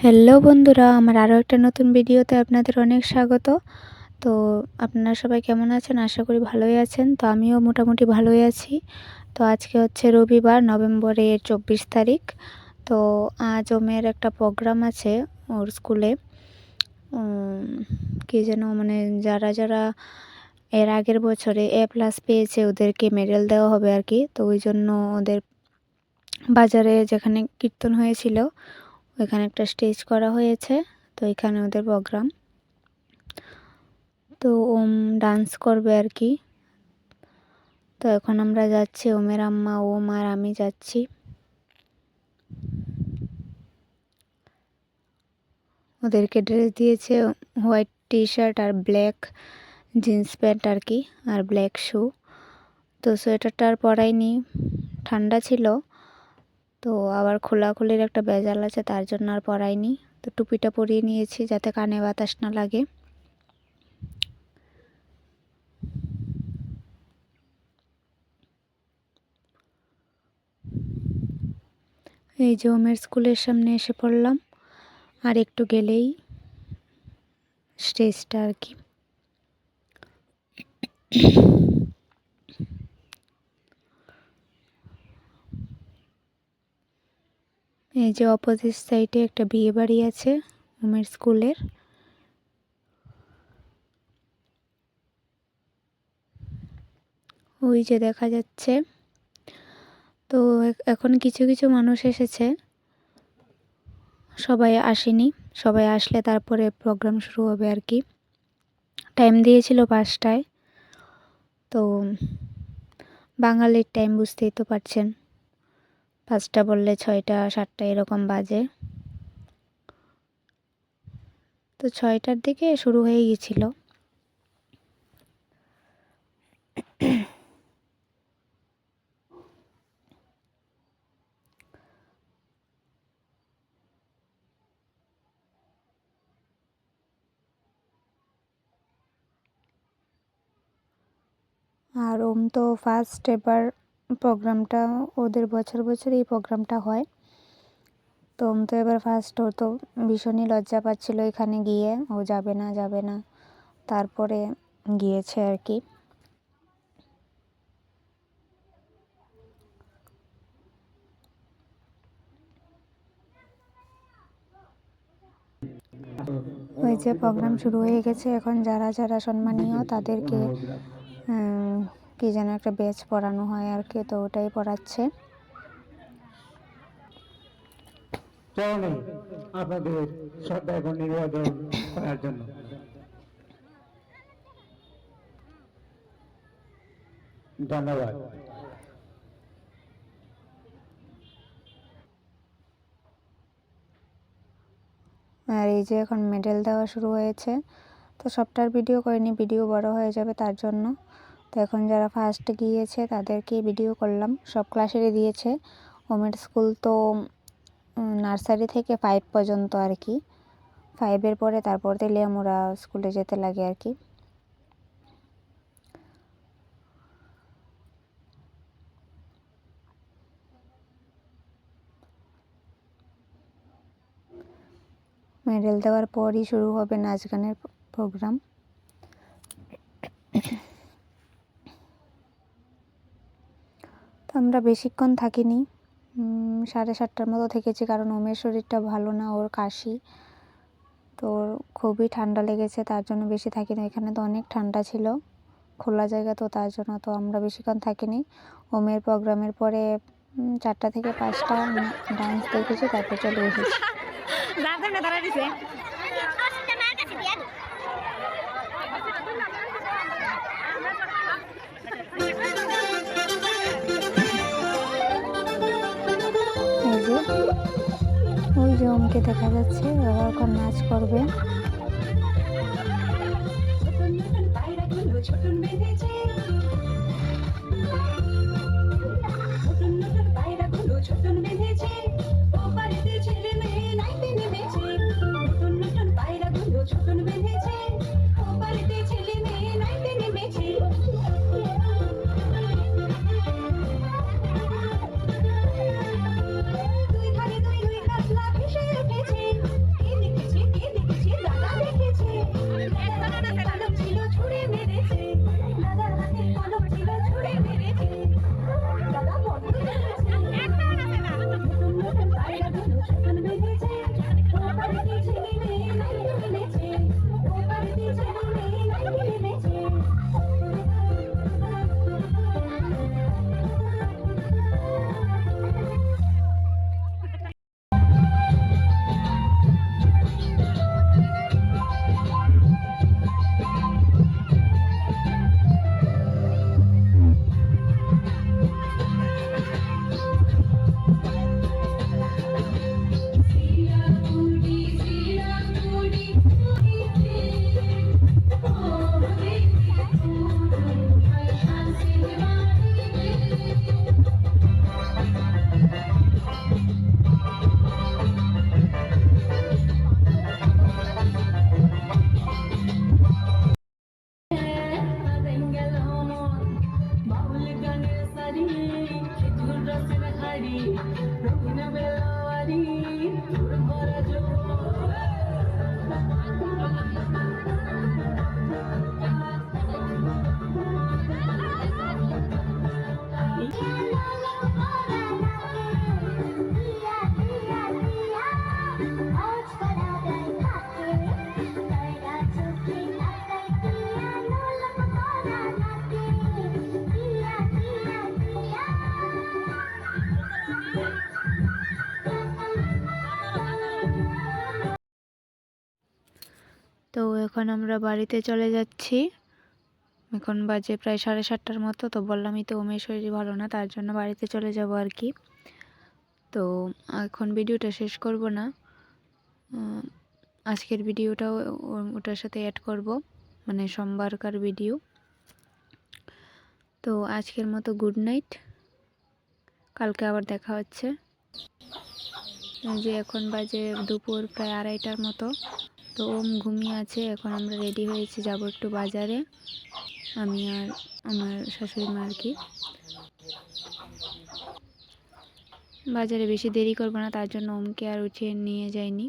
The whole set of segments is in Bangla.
হ্যালো বন্ধুরা, আমার আরও একটা নতুন ভিডিওতে আপনাদের অনেক স্বাগত। তো আপনারা সবাই কেমন আছেন? আশা করি ভালোই আছেন। তো আমিও মোটামুটি ভালোই আছি। তো আজকে হচ্ছে রবিবার, নভেম্বরের 24 তারিখ। তো আজ ওমের একটা প্রোগ্রাম আছে ওর স্কুলে। কি যেন মানে যারা এর আগের বছরে A+ পেয়েছে ওদেরকে মেডেল দেওয়া হবে আর কি। তো ওই জন্য ওদের বাজারে যেখানে কীর্তন হয়েছিল ওইখানে একটা স্টেজ করা হয়েছে। তো এখানে ওদের প্রোগ্রাম। তো ওম ডান্স করবে আর কি। তো এখন আমরা যাচ্ছি, ওমের আম্মা, ওম আর আমি যাচ্ছি। ওদেরকে ড্রেস দিয়েছে হোয়াইট টি-শার্ট আর ব্ল্যাক জিন্স প্যান্ট আর কি, আর ব্ল্যাক শু। তো সোয়েটারটা আর পরাইনি, ঠান্ডা ছিল। তো আবার খোলাখুলির একটা ভেজাল আছে, তার জন্য আর পরাইনি। তো টুপিটা পরিয়ে নিয়েছি যাতে কানে বাতাস না লাগে। এই যে ওমের স্কুলের সামনে এসে পড়লাম, আর একটু গেলেই স্টেজটা আর কি। এই যে অপোজিট সাইডে একটা বিয়ে বাড়ি আছে ওমের স্কুলের। ওই যে দেখা যাচ্ছে। তো এখন কিছু কিছু মানুষ এসেছে, সবাই আসেনি। সবাই আসলে তারপরে প্রোগ্রাম শুরু হবে আর কি। টাইম দিয়েছিল 5টায়। তো বাঙালির টাইম বুঝতেই তো পারছেন, 5টা বললে 6টা 7টা এরকম বাজে। তো 6টার দিকে শুরু হয়ে গিয়েছিল। আর ওম তো ফার্স্ট এবার প্রোগ্রামটা, ওদের বছর বছর এই প্রোগ্রামটা হয়। তো ওম তো এবার ফার্স্ট, ও তো ভীষণই লজ্জা পাচ্ছিল এখানে গিয়ে, ও যাবে না যাবে না। তারপরে গিয়েছে আর কি। ওই যে প্রোগ্রাম শুরু হয়ে গেছে। এখন যারা যারা সম্মানীয় তাদেরকে কি যেন একটা ব্যাচ পড়ানো হয় আর কি, তো ওটাই পড়াচ্ছে। আপনাদের শ্রদ্ধা এবং নিবেদন করার জন্য ধন্যবাদ। আর এই যে এখন মেডেল দেওয়া শুরু হয়েছে। তো সবটার ভিডিও করিনি, ভিডিও বড় হয়ে যাবে তার জন্য। তো এখন যারা ফার্স্ট গিয়েছে তাদেরকে ভিডিও করলাম। সব ক্লাসেরই দিয়েছে। ওমের স্কুল তো নার্সারি থেকে 5 পর্যন্ত আর কি। 5-এর পরে তারপর দিলে আমরা স্কুলে যেতে লাগে আর কি। মেডেল দেওয়ার পরই শুরু হবে নাচ গানের প্রোগ্রাম। তো আমরা বেশিক্ষণ থাকিনি, 7:30টার মতো থেকেছি, কারণ ওমের শরীরটা ভালো না, ওর কাশি। তো খুবই ঠান্ডা লেগেছে, তার জন্য বেশি থাকিনি। এখানে তো অনেক ঠান্ডা ছিল, খোলা জায়গা, তো তার জন্য তো আমরা বেশিক্ষণ থাকিনি। ওমের প্রোগ্রামের পরে 4টা থেকে 5টা ডান্স দেখেছি, তারপর চলে এসেছি। এই যে ওই যে ওমকে দেখা যাচ্ছে, ওরা এখন নাচ করবে। তো এখন আমরা বাড়িতে চলে যাচ্ছি। এখন বাজে প্রায় 7:30টার মতো। তো বললামই তো ওমের শরীর ভালো না, তার জন্য বাড়িতে চলে যাব আর কি। তো এখন ভিডিওটা শেষ করব না, আজকের ভিডিওটাও ওটার সাথে অ্যাড করব, মানে সোমবারকার ভিডিও। তো আজকের মতো গুড নাইট, কালকে আবার দেখা হচ্ছে। যে এখন বাজে দুপুর প্রায় 2:30টার মতো। তো ওম ঘুমিয়ে আছে। এখন আমরা রেডি হয়েছি, যাব একটু বাজারে, আমি আর আমার শাশুড়ি মা আর কি। বাজারে বেশি দেরি করব না, তার জন্য ওমকে আর উঠিয়ে নিয়ে যাইনি।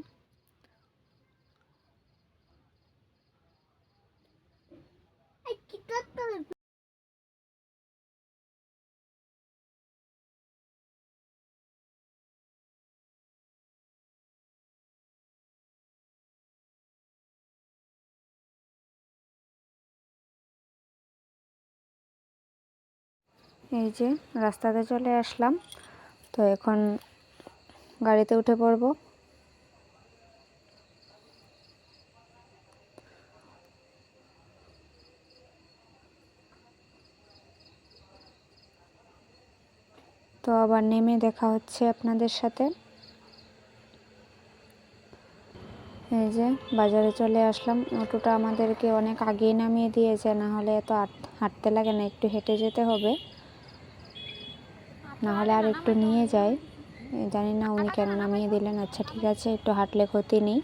এই যে রাস্তাতে চলে আসলাম। তো এখন গাড়িতে উঠে পড়ব। তো আবার নেমে দেখা হচ্ছে আপনাদের সাথে। এই যে বাজারে চলে আসলাম। অটোটা আমাদেরকে অনেক আগেই নামিয়ে দিয়েছে, না হলে এত হাঁটতে লাগে না, একটু হেঁটে যেতে হবে, না হলে আর একটু নিয়ে যায়। জানি না উনি কেন নামিয়ে দিলেন। আচ্ছা ঠিক আছে, একটু হাঁটলে ক্ষতি নেই।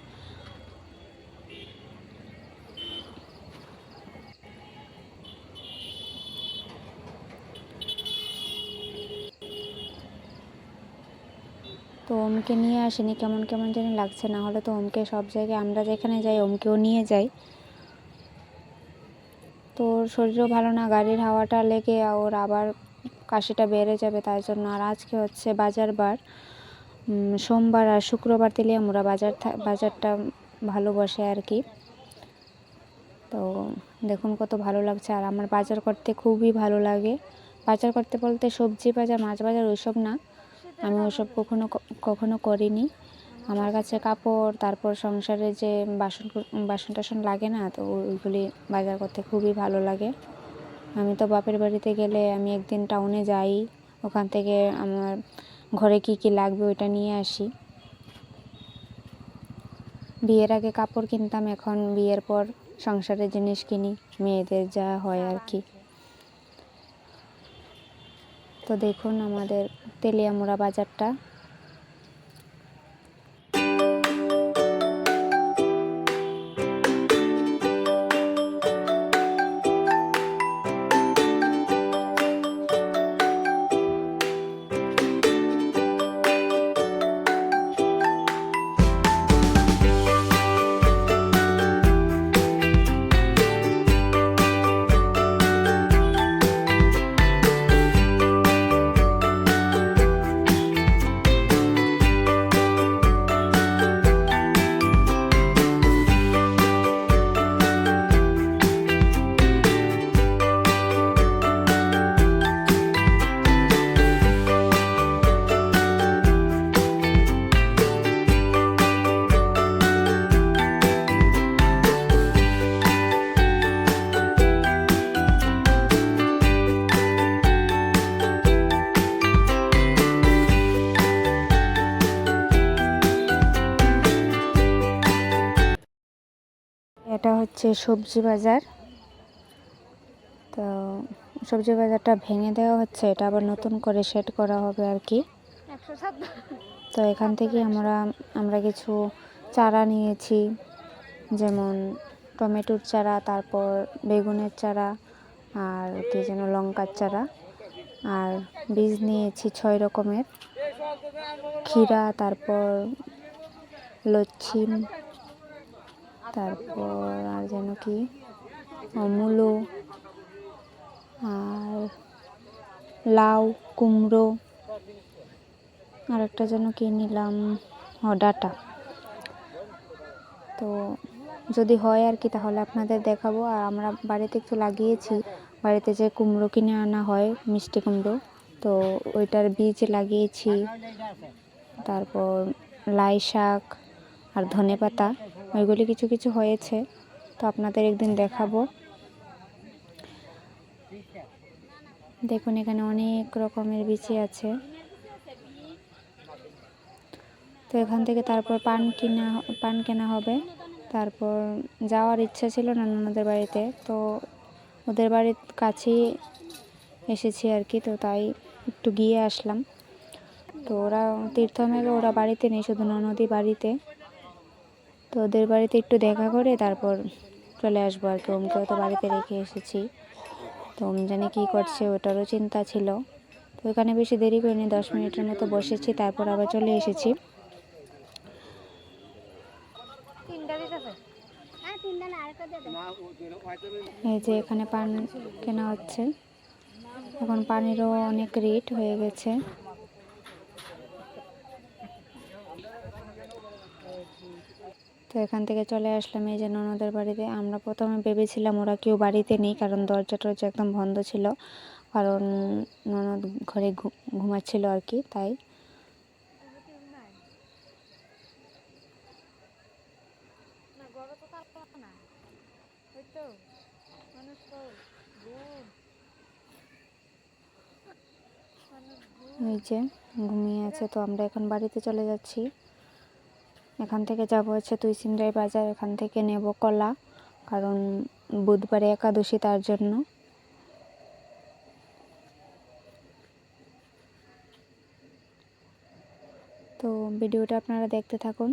তো ওমকে নিয়ে আসেনি, কেমন কেমন যেন লাগছে, না হলে তো ওমকে সব জায়গায় আমরা যেখানে যাই ওমকেও নিয়ে যাই। তো ওর শরীরও ভালো না, গাড়ির হাওয়াটা লেগে ওর আবার কাশিটা বেড়ে যাবে, তাই জন্য। আর আজকে হচ্ছে বাজার বার, সোমবার আর শুক্রবার তেলিয়ামুড়া বাজারটা ভালো বসে আর কি। তো দেখুন কত ভালো লাগছে। আর আমার বাজার করতে খুবই ভালো লাগে। বাজার করতে বলতে সবজি বাজার, মাছ বাজার ওইসব না, আমি ওইসব কখনো করিনি। আমার কাছে কাপড়, তারপর সংসারে যে বাসন টাসন লাগে না, তো ওইগুলি বাজার করতে খুবই ভালো লাগে। আমি তো বাপের বাড়িতে গেলে আমি একদিন টাউনে যাই, ওখান থেকে আমার ঘরে কি কি লাগবে ওইটা নিয়ে আসি। বিয়ের আগে কাপড় কিনতাম, এখন বিয়ের পর সংসারের জিনিস কিনি, মেয়েদের যা হয় আর কি। তো দেখুন আমাদের তেলিয়ামুড়া বাজারটা। এটা হচ্ছে সবজি বাজার। তো সবজি বাজারটা ভেঙে দেওয়া হচ্ছে, এটা আবার নতুন করে সেট করা হবে আর কি। তো এখান থেকে আমরা কিছু চারা নিয়েছি, যেমন টমেটোর চারা, তারপর বেগুনের চারা, আর কি যেন লঙ্কার চারা, আর বীজ নিয়েছি 6 রকমের, ক্ষীরা, তারপর লচ্ছিম, তারপর আর যেন কি মূলো, আর লাউ, কুমড়ো, আর একটা যেন কি নিলাম, ডাঁটা। তো যদি হয় আর কি তাহলে আপনাদের দেখাবো। আর আমরা বাড়িতে একটু লাগিয়েছি, বাড়িতে যে কুমড়ো কিনে আনা হয়, মিষ্টি কুমড়ো, তো ওইটার বীজ লাগিয়েছি। তারপর লাই শাক আর ধনেপাতা, ওইগুলি কিছু কিছু হয়েছে, তো আপনাদের একদিন দেখাবো। দেখুন এখানে অনেক রকমের বিচি আছে। তো এখান থেকে তারপর পান কেনা হবে। তারপর যাওয়ার ইচ্ছা ছিল না ননদের বাড়িতে, তো ওদের বাড়ির কাছেই এসেছি আর কি, তো তাই একটু গিয়ে আসলাম। তো ওরা তীর্থ মেলে, ওরা বাড়িতে নেই, শুধু ননদই বাড়িতে। তো ওদের বাড়িতে একটু দেখা করে তারপর চলে আসবো আর কি। ওমকেও তো বাড়িতে রেখে এসেছি, তো ওম জানে কী করছে ওটারও চিন্তা ছিল। তো এখানে বেশি দেরি করিনি, 10 মিনিটের মতো বসেছি, তারপর আবার চলে এসেছি। এই যে এখানে পান কেনা হচ্ছে, এখন পানিরও অনেক রেট হয়ে গেছে। তো এখান থেকে চলে আসলাম এই যে ননদের বাড়িতে। আমরা প্রথমে ভেবেছিলাম ওরা কেউ বাড়িতে নেই, কারণ দরজা টরজা একদম বন্ধ ছিল, কারণ ননদ ঘরে ঘুমাচ্ছিল আর কি, তাই। এই যে ঘুমিয়ে আছে। তো আমরা এখন বাড়িতে চলে যাচ্ছি। এখান থেকে যাব হচ্ছে তুইসিন্দ্রাই বাজার, এখান থেকে নেব কলা, কারণ বুধবারে একাদশী, তার জন্য। তো ভিডিওটা আপনারা দেখতে থাকুন।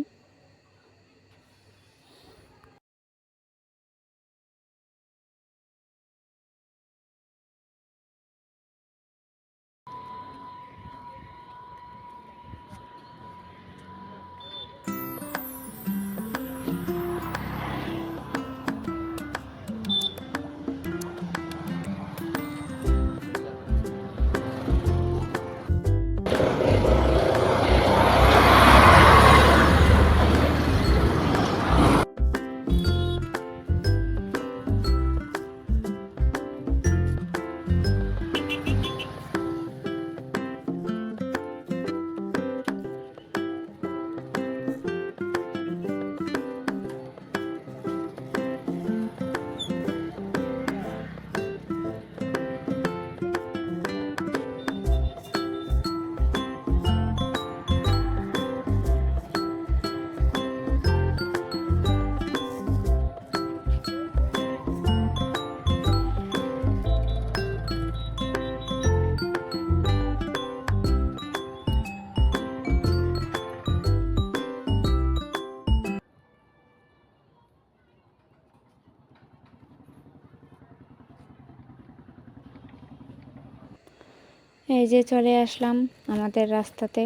এই যে চলে আসলাম আমাদের রাস্তাতে।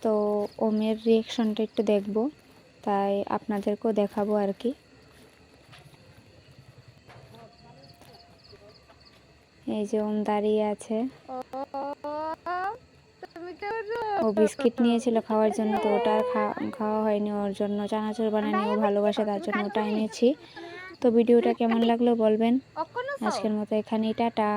তো ওমের রিয়েকশনটা একটু দেখব, তাই আপনাদেরকেও দেখাবো আর কি। এই যে ওম দাঁড়িয়ে আছে, ও বিস্কিট নিয়েছিল খাওয়ার জন্য, তো ওটা আর খাওয়া হয়নি, ওর জন্য চানাচুর বানানি ও ভালোবাসে, তার জন্য ওটা এনেছি। তো ভিডিওটা কেমন লাগলো বলবেন। আজকের মতো এখানেই, টাটা।